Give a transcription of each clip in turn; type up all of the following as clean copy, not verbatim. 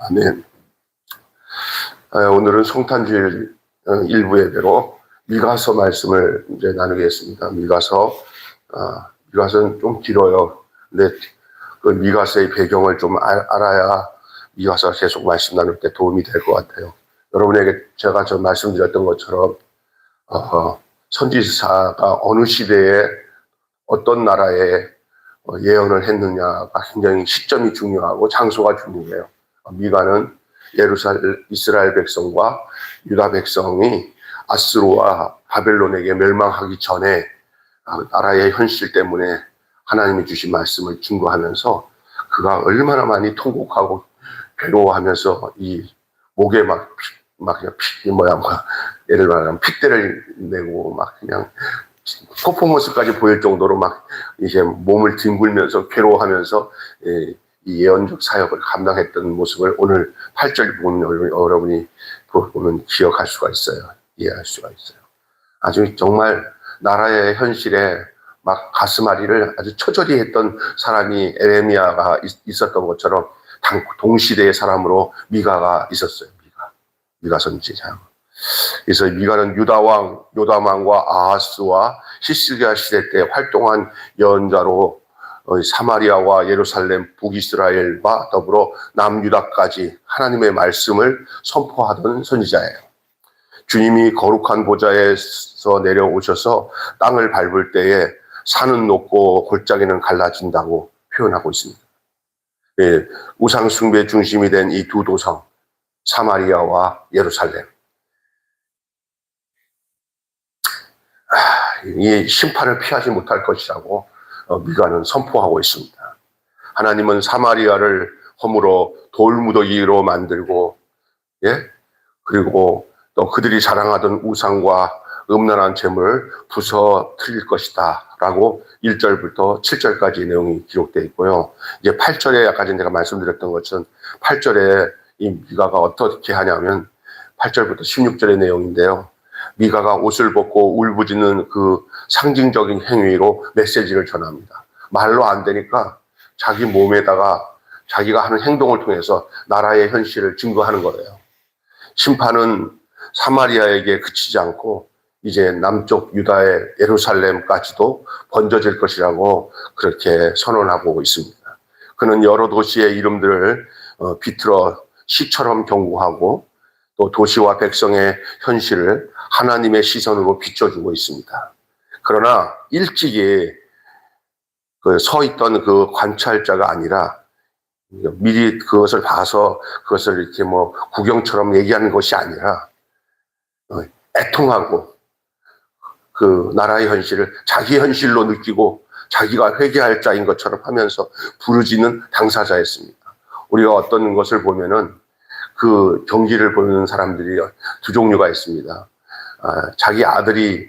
아멘. 오늘은 성탄주일 일부 예배로 미가서 말씀을 이제 나누겠습니다. 미가서는 좀 길어요. 근데 그 미가서의 배경을 좀 알아야 미가서 계속 말씀 나눌 때 도움이 될 것 같아요. 여러분에게 제가 저 말씀드렸던 것처럼 선지자가 어느 시대에 어떤 나라에 예언을 했느냐가 굉장히 시점이 중요하고 장소가 중요해요. 미가는 이스라엘 백성과 유다 백성이 아스루와 바벨론에게 멸망하기 전에 나라의 현실 때문에 하나님이 주신 말씀을 증거하면서 그가 얼마나 많이 통곡하고 괴로워하면서 이 목에 예를 말하면 핏대를 내고 막 그냥 퍼포먼스까지 보일 정도로 막 이제 몸을 뒹굴면서 괴로워하면서 이 예언적 사역을 감당했던 모습을 오늘 8절 보면 여러분이 보면 기억할 수가 있어요. 이해할 수가 있어요. 아주 정말 나라의 현실에 막 가슴앓이를 아주 처절히 했던 사람이 에레미야가 있었던 것처럼 동시대의 사람으로 미가가 있었어요. 미가 선지자. 그래서 미가는 요담 왕과 아하스와 히스기야 시대 때 활동한 예언자로 사마리아와 예루살렘, 북이스라엘과 더불어 남유다까지 하나님의 말씀을 선포하던 선지자예요. 주님이 거룩한 보좌에서 내려오셔서 땅을 밟을 때에 산은 높고 골짜기는 갈라진다고 표현하고 있습니다. 우상 숭배 중심이 된 이 두 도성, 사마리아와 예루살렘. 이 심판을 피하지 못할 것이라고 미가는 선포하고 있습니다. 하나님은 사마리아를 허물어 돌무더기로 만들고, 그리고 또 그들이 자랑하던 우상과 음란한 재물을 부서뜨릴 것이다 라고 1절부터 7절까지 내용이 기록되어 있고요. 이제 8절에 아까 제가 말씀드렸던 것은 8절에 이 미가가 어떻게 하냐면 8절부터 16절의 내용인데요. 미가가 옷을 벗고 울부짖는 그 상징적인 행위로 메시지를 전합니다. 말로 안 되니까 자기 몸에다가 자기가 하는 행동을 통해서 나라의 현실을 증거하는 거예요. 심판은 사마리아에게 그치지 않고 이제 남쪽 유다의 예루살렘까지도 번져질 것이라고 그렇게 선언하고 있습니다. 그는 여러 도시의 이름들을 비틀어 시처럼 경고하고 또 도시와 백성의 현실을 하나님의 시선으로 비춰주고 있습니다. 그러나 일찍이 서 있던 그 관찰자가 아니라 미리 그것을 봐서 그것을 이렇게 구경처럼 얘기하는 것이 아니라 애통하고 그 나라의 현실을 자기 현실로 느끼고 자기가 회개할 자인 것처럼 하면서 부르짖는 당사자였습니다. 우리가 어떤 것을 보면은 그 경기를 보는 사람들이 두 종류가 있습니다. 자기 아들이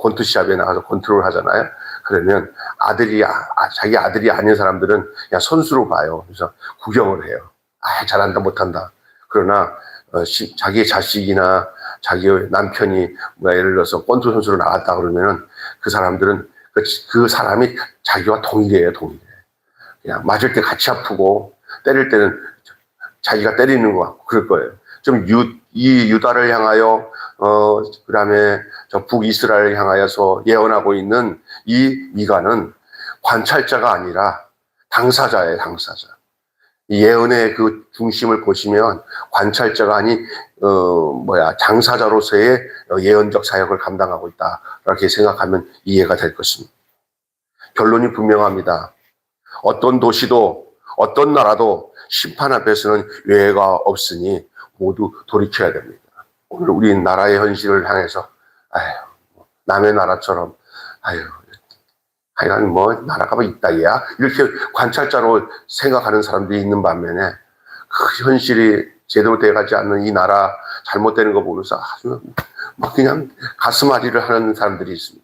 권투시합에 나가서 권투를 하잖아요. 그러면 자기 아들이 아닌 사람들은 그냥 선수로 봐요. 그래서 구경을 해요. 잘한다 못한다. 그러나 자기 자식이나 자기 남편이 예를 들어서 권투 선수로 나갔다 그러면은 그 사람들은 그 사람이 자기와 동일해요. 그냥 맞을 때 같이 아프고 때릴 때는 자기가 때리는 것 같고 그럴 거예요. 좀 이 유다를 향하여 그다음에 저 북이스라엘을 향하여서 예언하고 있는 이 미가는 관찰자가 아니라 당사자예요. 당사자. 이 예언의 그 중심을 보시면 관찰자가 아닌 당사자로서의 예언적 사역을 감당하고 있다 이렇게 생각하면 이해가 될 것입니다. 결론이 분명합니다. 어떤 도시도 어떤 나라도 심판 앞에서는 예외가 없으니 모두 돌이켜야 됩니다. 오늘 우리 나라의 현실을 향해서 남의 나라처럼 하여간 나라가 있다야 이렇게 관찰자로 생각하는 사람들이 있는 반면에 그 현실이 제대로 돼가지 않는 이 나라 잘못되는 거 보면서 아주 그냥 가슴앓이를 하는 사람들이 있습니다.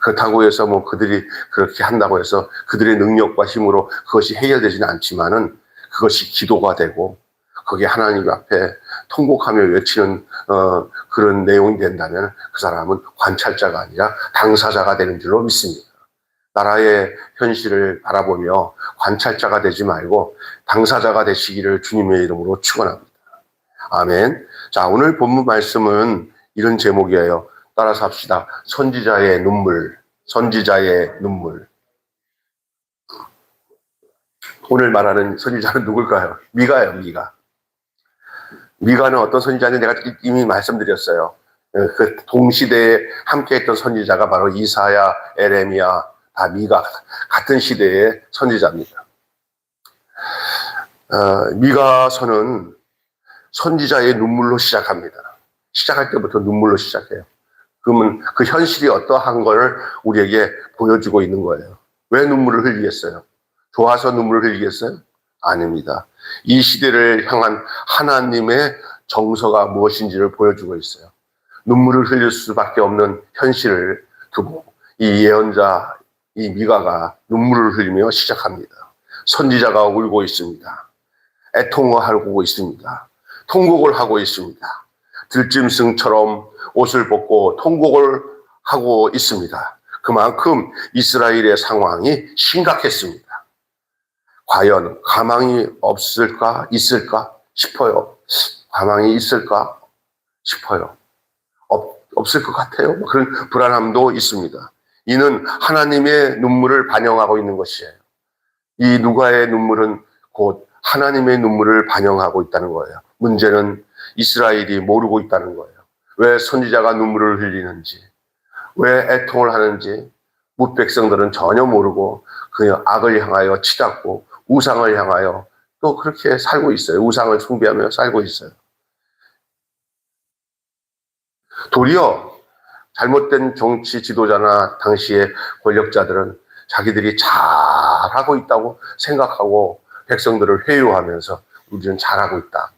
그렇다고 해서 그들이 그렇게 한다고 해서 그들의 능력과 힘으로 그것이 해결되지는 않지만은 그것이 기도가 되고 거기에 하나님 앞에 통곡하며 외치는 그런 내용이 된다면 그 사람은 관찰자가 아니라 당사자가 되는 줄로 믿습니다. 나라의 현실을 바라보며 관찰자가 되지 말고 당사자가 되시기를 주님의 이름으로 축원합니다. 아멘. 자, 오늘 본문 말씀은 이런 제목이에요. 따라서 합시다. 선지자의 눈물, 선지자의 눈물. 오늘 말하는 선지자는 누굴까요? 미가예요, 미가. 미가는 어떤 선지자인지 내가 이미 말씀드렸어요. 그 동시대에 함께했던 선지자가 바로 이사야, 에레미야, 다 미가 같은 시대의 선지자입니다. 미가서는 선지자의 눈물로 시작합니다. 시작할 때부터 눈물로 시작해요. 그러면 그 현실이 어떠한 걸 우리에게 보여주고 있는 거예요. 왜 눈물을 흘리겠어요? 좋아서 눈물을 흘리겠어요? 아닙니다. 이 시대를 향한 하나님의 정서가 무엇인지를 보여주고 있어요. 눈물을 흘릴 수밖에 없는 현실을 두고 이 예언자, 이 미가가 눈물을 흘리며 시작합니다. 선지자가 울고 있습니다. 애통하고 있습니다. 통곡을 하고 있습니다. 들짐승처럼 옷을 벗고 통곡을 하고 있습니다. 그만큼 이스라엘의 상황이 심각했습니다. 과연 가망이 없을까, 있을까 싶어요. 가망이 있을까 싶어요. 없을 것 같아요. 그런 불안함도 있습니다. 이는 하나님의 눈물을 반영하고 있는 것이에요. 이 누가의 눈물은 곧 하나님의 눈물을 반영하고 있다는 거예요. 문제는 이스라엘이 모르고 있다는 거예요. 왜 선지자가 눈물을 흘리는지, 왜 애통을 하는지 뭇백성들은 전혀 모르고 그냥 악을 향하여 치닫고 우상을 향하여 또 그렇게 살고 있어요. 우상을 숭배하며 살고 있어요. 도리어 잘못된 정치 지도자나 당시의 권력자들은 자기들이 잘하고 있다고 생각하고 백성들을 회유하면서 우리는 잘하고 있다.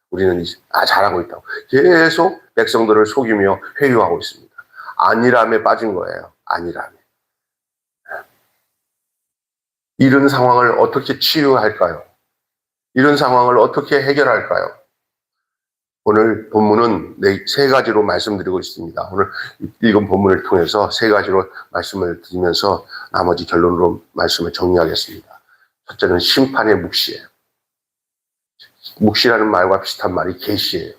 우리는 잘하고 있다고 계속 백성들을 속이며 회유하고 있습니다. 안일함에 빠진 거예요. 안일함에. 이런 상황을 어떻게 치유할까요? 이런 상황을 어떻게 해결할까요? 오늘 본문은 세 가지로 말씀드리고 있습니다. 오늘 읽은 본문을 통해서 세 가지로 말씀을 드리면서 나머지 결론으로 말씀을 정리하겠습니다. 첫째는 심판의 묵시예요. 묵시라는 말과 비슷한 말이 계시예요.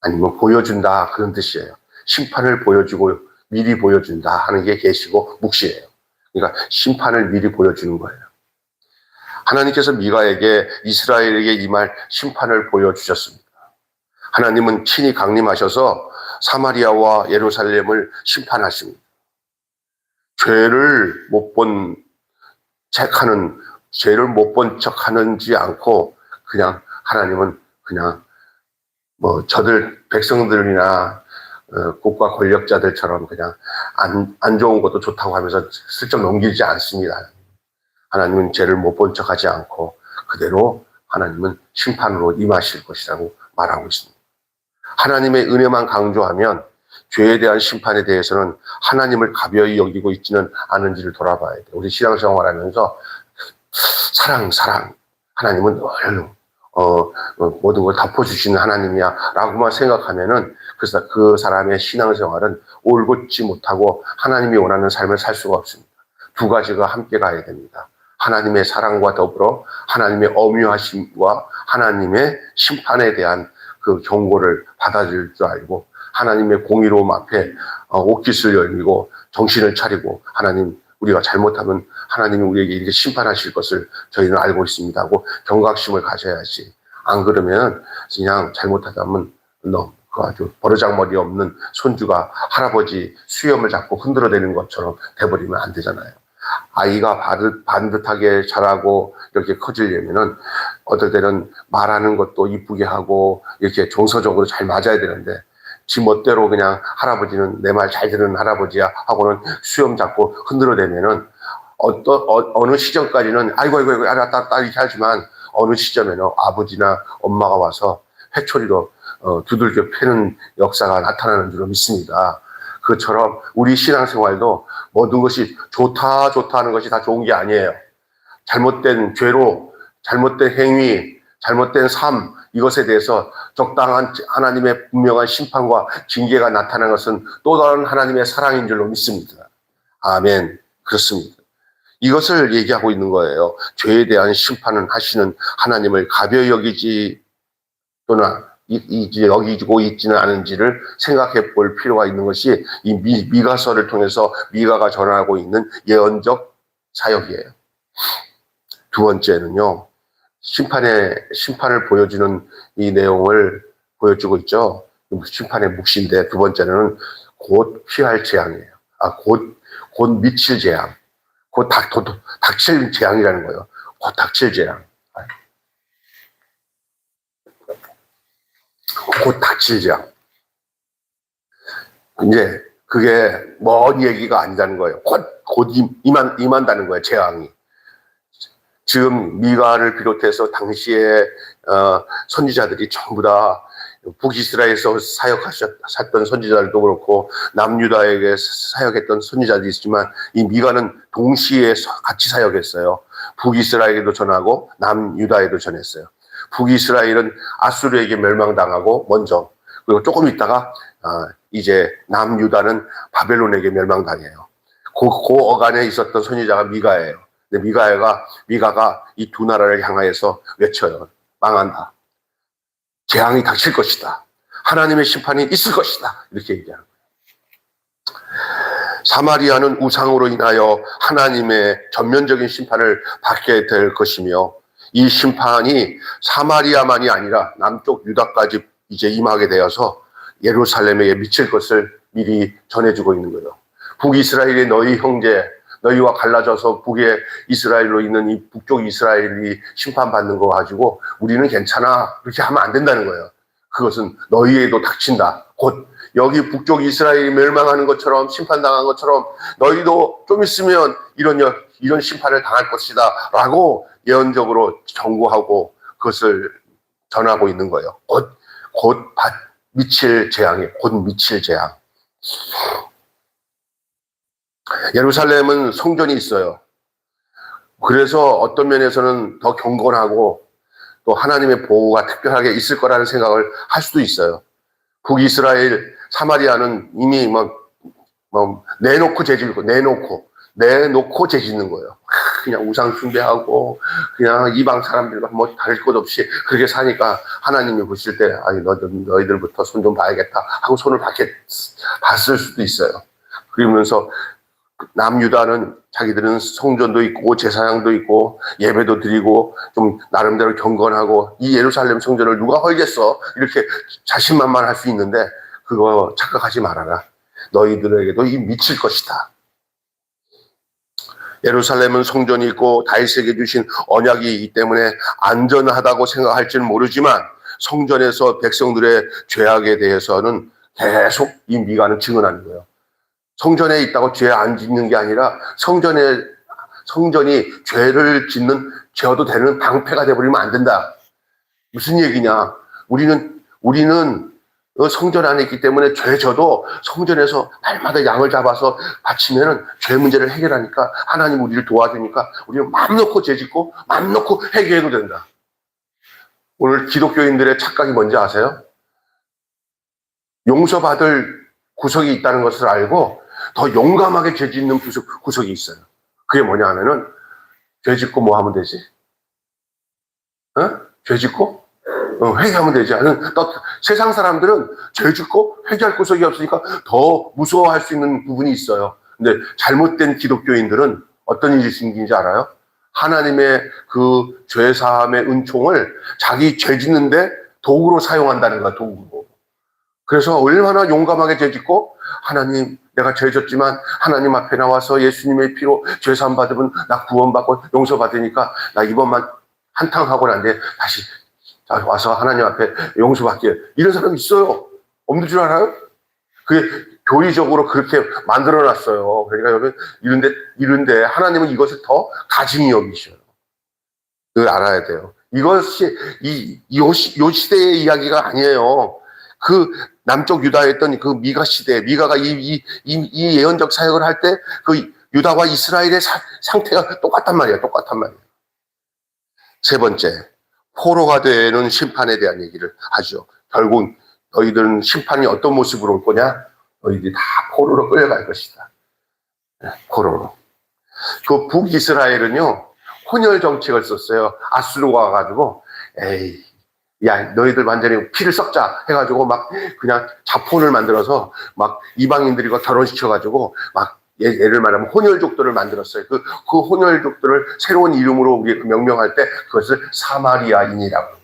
아니면 보여준다 그런 뜻이에요. 심판을 보여주고 미리 보여준다 하는 게 계시고 묵시예요. 그러니까 심판을 미리 보여주는 거예요. 하나님께서 미가에게 이스라엘에게 임할 심판을 보여주셨습니다. 하나님은 친히 강림하셔서 사마리아와 예루살렘을 심판하십니다. 죄를 못 본 척 하는지 않고 그냥 하나님은 그냥 저들 백성들이나 국가 권력자들처럼 그냥 안 좋은 것도 좋다고 하면서 슬쩍 넘기지 않습니다. 하나님은 죄를 못 본 척 하지 않고 그대로 하나님은 심판으로 임하실 것이라고 말하고 있습니다. 하나님의 은혜만 강조하면 죄에 대한 심판에 대해서는 하나님을 가벼이 여기고 있지는 않은지를 돌아봐야 돼요. 우리 신앙생활하면서 사랑 하나님은 늘 모든 걸 덮어주시는 하나님이야 라고만 생각하면은 그 사람의 신앙생활은 올곧지 못하고 하나님이 원하는 삶을 살 수가 없습니다. 두 가지가 함께 가야 됩니다. 하나님의 사랑과 더불어 하나님의 엄유하심과 하나님의 심판에 대한 그 경고를 받아들일 줄 알고 하나님의 공의로움 앞에 옷깃을 열고 정신을 차리고 하나님 우리가 잘못하면 하나님이 우리에게 이렇게 심판하실 것을 저희는 알고 있습니다 하고 경각심을 가져야지. 안 그러면 그냥 잘못하다면 그 아주 버르장머리 없는 손주가 할아버지 수염을 잡고 흔들어대는 것처럼 돼버리면 안 되잖아요. 아이가 반듯하게 자라고 이렇게 커지려면은 어떨 때는 말하는 것도 이쁘게 하고 이렇게 정서적으로 잘 맞아야 되는데 지 멋대로 그냥 할아버지는 내 말 잘 듣는 할아버지야 하고는 수염 잡고 흔들어대면은 어느 시점까지는 아이고 알았다 이렇게 하지만 어느 시점에는 아버지나 엄마가 와서 회초리로 두들겨 패는 역사가 나타나는 줄로 믿습니다. 그처럼 우리 신앙생활도 모든 것이 좋다 하는 것이 다 좋은 게 아니에요. 잘못된 죄로, 잘못된 행위, 잘못된 삶 이것에 대해서 적당한 하나님의 분명한 심판과 징계가 나타난 것은 또 다른 하나님의 사랑인 줄로 믿습니다. 아멘. 그렇습니다. 이것을 얘기하고 있는 거예요. 죄에 대한 심판을 하시는 하나님을 가벼이 여기지 또는 이제 여기고 있지는 않은지를 생각해 볼 필요가 있는 것이 이 미가서를 통해서 미가가 전하고 있는 예언적 사역이에요. 두 번째는요, 심판을 보여주는 이 내용을 보여주고 있죠. 심판의 묵시인데, 두 번째는 곧 피할 재앙이에요. 곧 미칠 재앙. 곧 닥칠 재앙이라는 거예요. 곧 닥칠 재앙. 곧 닥칠 재앙. 이제 그게 먼 얘기가 아니라는 거예요. 곧 임한다는 거예요. 재앙이. 지금 미가를 비롯해서 당시에 선지자들이 전부 다 북이스라엘에서 사역하셨던 선지자들도 그렇고 남유다에게 사역했던 선지자들이 있지만 이 미가는 동시에 같이 사역했어요. 북이스라엘에도 전하고 남유다에도 전했어요. 북이스라엘은 아수르에게 멸망당하고 먼저, 그리고 조금 있다가 이제 남유다는 바벨론에게 멸망당해요. 그 어간에 있었던 선지자가 미가예요. 근데 미가가 이 두 나라를 향하여서 외쳐요. 망한다. 재앙이 닥칠 것이다. 하나님의 심판이 있을 것이다. 이렇게 얘기하는 거예요. 사마리아는 우상으로 인하여 하나님의 전면적인 심판을 받게 될 것이며, 이 심판이 사마리아만이 아니라 남쪽 유다까지 이제 임하게 되어서 예루살렘에 미칠 것을 미리 전해주고 있는 거예요. 북이스라엘이 너희 형제, 너희와 갈라져서 북의 이스라엘로 있는 이 북쪽 이스라엘이 심판받는 거 가지고 우리는 괜찮아, 그렇게 하면 안 된다는 거예요. 그것은 너희에도 닥친다. 곧 여기 북쪽 이스라엘이 멸망하는 것처럼, 심판당한 것처럼 너희도 좀 있으면 이런 심판을 당할 것이다 라고 예언적으로 경고하고 그것을 전하고 있는 거예요. 곧 미칠 재앙이에요. 곧 미칠 재앙. 예루살렘은 성전이 있어요. 그래서 어떤 면에서는 더 경건하고 또 하나님의 보호가 특별하게 있을 거라는 생각을 할 수도 있어요. 북이스라엘, 사마리아는 이미 내놓고 죄 짓는 거예요. 그냥 우상 숭배하고 그냥 이방 사람들과 뭐 다를 것 없이 그렇게 사니까 하나님이 보실 때 너희들부터 손 좀 봐야겠다 하고 손을 봤을 수도 있어요. 그러면서 남유다는 자기들은 성전도 있고 제사장도 있고 예배도 드리고 좀 나름대로 경건하고 이 예루살렘 성전을 누가 헐겠어 이렇게 자신만만할 수 있는데 그거 착각하지 말아라. 너희들에게도 이 미칠 것이다. 예루살렘은 성전이 있고 다윗에게 주신 언약이 있기 때문에 안전하다고 생각할지는 모르지만 성전에서 백성들의 죄악에 대해서는 계속 이 미가는 증언하는 거예요. 성전에 있다고 죄 안 짓는 게 아니라 성전이 죄를 짓는, 죄어도 되는 방패가 돼버리면 안 된다. 무슨 얘기냐? 우리는 성전 안에 있기 때문에 죄 져도 성전에서 날마다 양을 잡아서 바치면은 죄 문제를 해결하니까 하나님 우리를 도와주니까 우리는 마음 놓고 죄 짓고 마음 놓고 회개해도 된다. 오늘 기독교인들의 착각이 뭔지 아세요? 용서받을 구석이 있다는 것을 알고 더 용감하게 죄 짓는 구석이 있어요. 그게 뭐냐 하면은 죄 짓고 뭐 하면 되지? 죄 짓고 회개하면 되지. 세상 사람들은 죄 짓고 회개할 구석이 없으니까 더 무서워할 수 있는 부분이 있어요. 근데 잘못된 기독교인들은 어떤 일이 생긴지 알아요? 하나님의 그 죄사함의 은총을 자기 죄 짓는데 도구로 사용한다는 거야, 도구로. 그래서 얼마나 용감하게 죄 짓고 하나님 내가 죄 졌지만 하나님 앞에 나와서 예수님의 피로 죄사함 받으면 나 구원받고 용서받으니까 나 이번만 한탕하고 난 뒤에 다시 와서 하나님 앞에 용서받게. 이런 사람이 있어요. 없는 줄 알아요? 그게 교리적으로 그렇게 만들어놨어요. 그러니까 여러분 이런데 하나님은 이것을 더 가증히 여기셔요. 그걸 알아야 돼요. 이것이 요 시대의 이야기가 아니에요. 그 남쪽 유다에 있던 그 미가 시대, 미가가 이 예언적 사역을 할 때 그 유다와 이스라엘의 상태가 똑같단 말이에요. 세 번째, 포로가 되는 심판에 대한 얘기를 하죠. 결국 너희들은 심판이 어떤 모습으로 올 거냐? 너희들이 다 포로로 끌려갈 것이다. 포로로. 그 북이스라엘은요, 혼혈 정책을 썼어요. 아수르가 와가지고, 에이, 야, 너희들 완전히 피를 썩자 해가지고 막 그냥 자폰을 만들어서 막 이방인들과 결혼시켜가지고 막 예를 말하면 혼혈족들을 만들었어요. 그 혼혈족들을 새로운 이름으로 우리 명명할 때 그것을 사마리아인이라고 해요.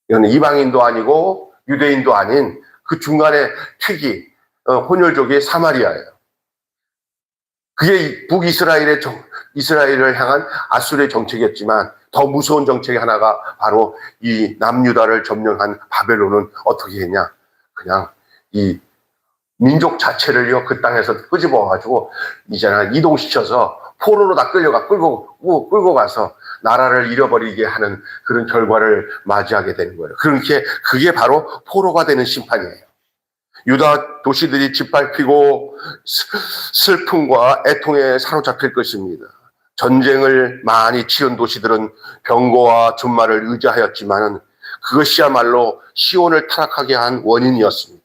이건 이방인도 아니고 유대인도 아닌 그 중간에 특이 혼혈족이 사마리아예요. 그게 북이스라엘의 이스라엘을 향한 아수르의 정책이었지만 더 무서운 정책이 하나가 바로 이 남유다를 점령한 바벨론은 어떻게 했냐? 그냥 이 민족 자체를요 그 땅에서 끄집어가지고 이제는 이동시켜서 포로로 다 끌고 가서 나라를 잃어버리게 하는 그런 결과를 맞이하게 되는 거예요. 그게 바로 포로가 되는 심판이에요. 유다 도시들이 짓밟히고 슬픔과 애통에 사로잡힐 것입니다. 전쟁을 많이 치른 도시들은 병거와 준말을 의지하였지만 그것이야말로 시온을 타락하게 한 원인이었습니다.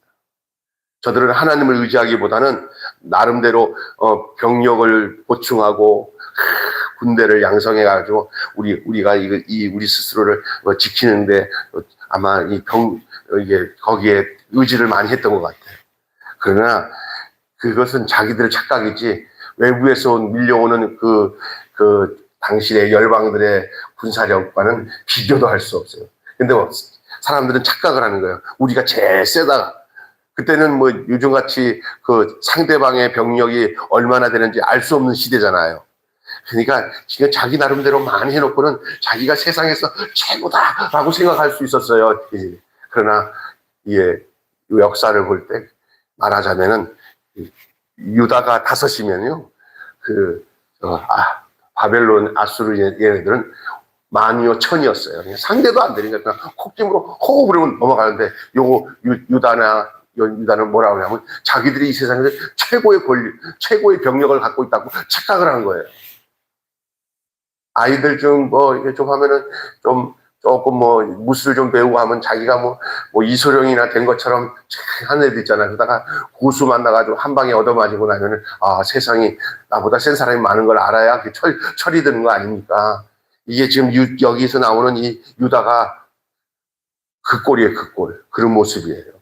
저들은 하나님을 의지하기보다는 나름대로 병력을 보충하고 군대를 양성해가지고 우리가 우리 스스로를 지키는데 아마 이게 거기에 의지를 많이 했던 것 같아요. 그러나 그것은 자기들의 착각이지 외부에서 밀려오는 그 당시의 열방들의 군사력과는 비교도 할 수 없어요. 근데 사람들은 착각을 하는 거예요. 우리가 제일 세다. 그때는 뭐 요즘같이 그 상대방의 병력이 얼마나 되는지 알 수 없는 시대잖아요. 그러니까 지금 자기 나름대로 많이 해놓고는 자기가 세상에서 최고다라고 생각할 수 있었어요. 그러나 역사를 볼 때 말하자면은 유다가 5이면요, 바벨론, 아수르 얘네들은 만이요 천이었어요. 그냥 상대도 안 되니까 그냥 콕짐으로 호흡 부르면 넘어가는데 유다는 뭐라고 하냐면 자기들이 이 세상에서 최고의 병력을 갖고 있다고 착각을 한 거예요. 아이들 좀 하면은 조금 무술 좀 배우고 하면 자기가 뭐 이소룡이나 된 것처럼 하는 애들 있잖아요. 그러다가 고수 만나가지고 한 방에 얻어맞이고 나면은 세상이 나보다 센 사람이 많은 걸 알아야 철이 드는 거 아닙니까? 이게 지금 여기서 나오는 이 유다가 그 꼴이에요, 그 꼴. 그런 모습이에요.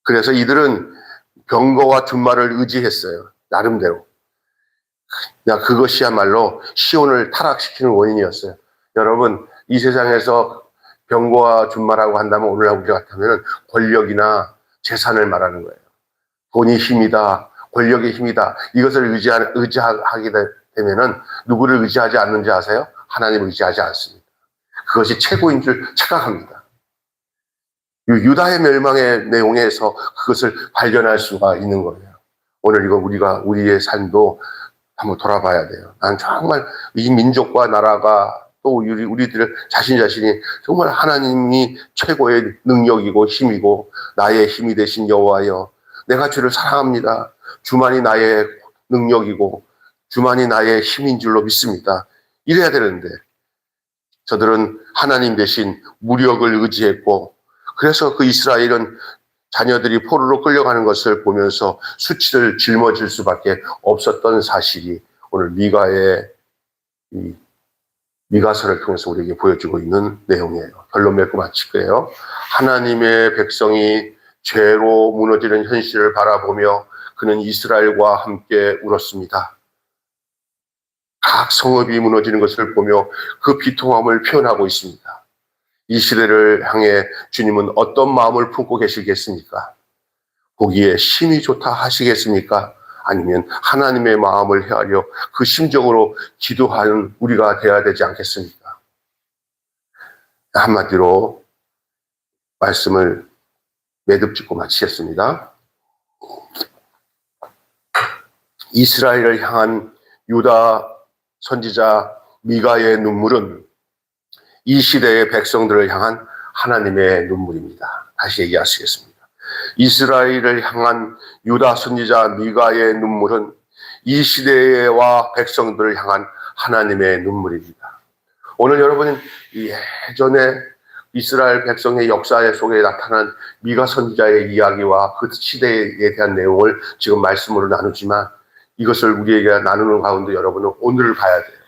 그래서 이들은 병거와 준말을 의지했어요. 나름대로. 그것이야말로 시온을 타락시키는 원인이었어요. 여러분, 이 세상에서 병거와 준말하고 한다면 오늘날 우리 같으면 권력이나 재산을 말하는 거예요. 돈이 힘이다, 권력의 힘이다. 이것을 의지하게 되면은 누구를 의지하지 않는지 아세요? 하나님을 의지하지 않습니다. 그것이 최고인 줄 착각합니다. 유다의 멸망의 내용에서 그것을 발견할 수가 있는 거예요. 오늘 이거 우리의 삶도 한번 돌아봐야 돼요. 난 정말 이 민족과 나라가 또 우리들 자신이 정말 하나님이 최고의 능력이고 힘이고 나의 힘이 되신 여호와여, 내가 주를 사랑합니다. 주만이 나의 능력이고 주만이 나의 힘인 줄로 믿습니다. 이래야 되는데 저들은 하나님 대신 무력을 의지했고, 그래서 그 이스라엘은 자녀들이 포로로 끌려가는 것을 보면서 수치를 짊어질 수밖에 없었던 사실이 오늘 미가서를 통해서 우리에게 보여주고 있는 내용이에요. 결론 맺고 마칠 거예요. 하나님의 백성이 죄로 무너지는 현실을 바라보며 그는 이스라엘과 함께 울었습니다. 각 성읍이 무너지는 것을 보며 그 비통함을 표현하고 있습니다. 이 시대를 향해 주님은 어떤 마음을 품고 계시겠습니까? 보기에 심히 좋다 하시겠습니까? 아니면 하나님의 마음을 헤아려 그 심정으로 기도하는 우리가 되어야 되지 않겠습니까? 한마디로 말씀을 매듭짓고 마치겠습니다. 이스라엘을 향한 유다 선지자 미가의 눈물은 이 시대의 백성들을 향한 하나님의 눈물입니다. 다시 얘기하시겠습니다. 이스라엘을 향한 유다 선지자 미가의 눈물은 이 시대와 백성들을 향한 하나님의 눈물입니다. 오늘 여러분은 예전에 이스라엘 백성의 역사 속에 나타난 미가 선지자의 이야기와 그 시대에 대한 내용을 지금 말씀으로 나누지만 이것을 우리에게 나누는 가운데 여러분은 오늘을 봐야 돼요.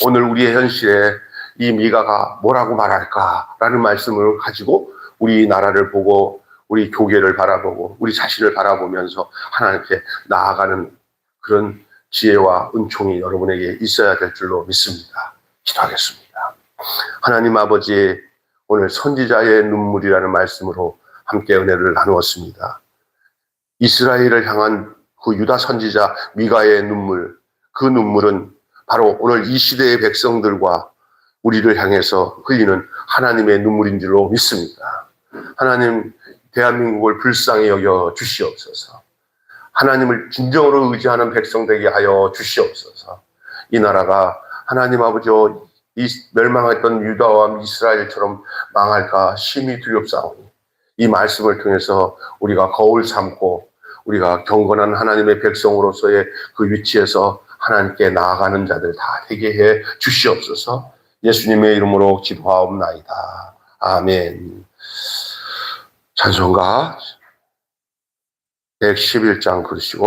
오늘 우리의 현실에 이 미가가 뭐라고 말할까라는 말씀을 가지고 우리 나라를 보고 우리 교계를 바라보고 우리 자신을 바라보면서 하나님께 나아가는 그런 지혜와 은총이 여러분에게 있어야 될 줄로 믿습니다. 기도하겠습니다. 하나님 아버지, 오늘 선지자의 눈물이라는 말씀으로 함께 은혜를 나누었습니다. 이스라엘을 향한 그 유다 선지자 미가의 눈물, 그 눈물은 바로 오늘 이 시대의 백성들과 우리를 향해서 흘리는 하나님의 눈물인 줄로 믿습니다. 하나님, 대한민국을 불쌍히 여겨 주시옵소서. 하나님을 진정으로 의지하는 백성 되게 하여 주시옵소서. 이 나라가 하나님 아버지여 이 멸망했던 유다와 이스라엘처럼 망할까 심히 두렵사오니 이 말씀을 통해서 우리가 거울 삼고 우리가 경건한 하나님의 백성으로서의 그 위치에서 하나님께 나아가는 자들 다 되게 해 주시옵소서. 예수님의 이름으로 기도하옵나이다. 아멘. 찬송가 111장 그러시고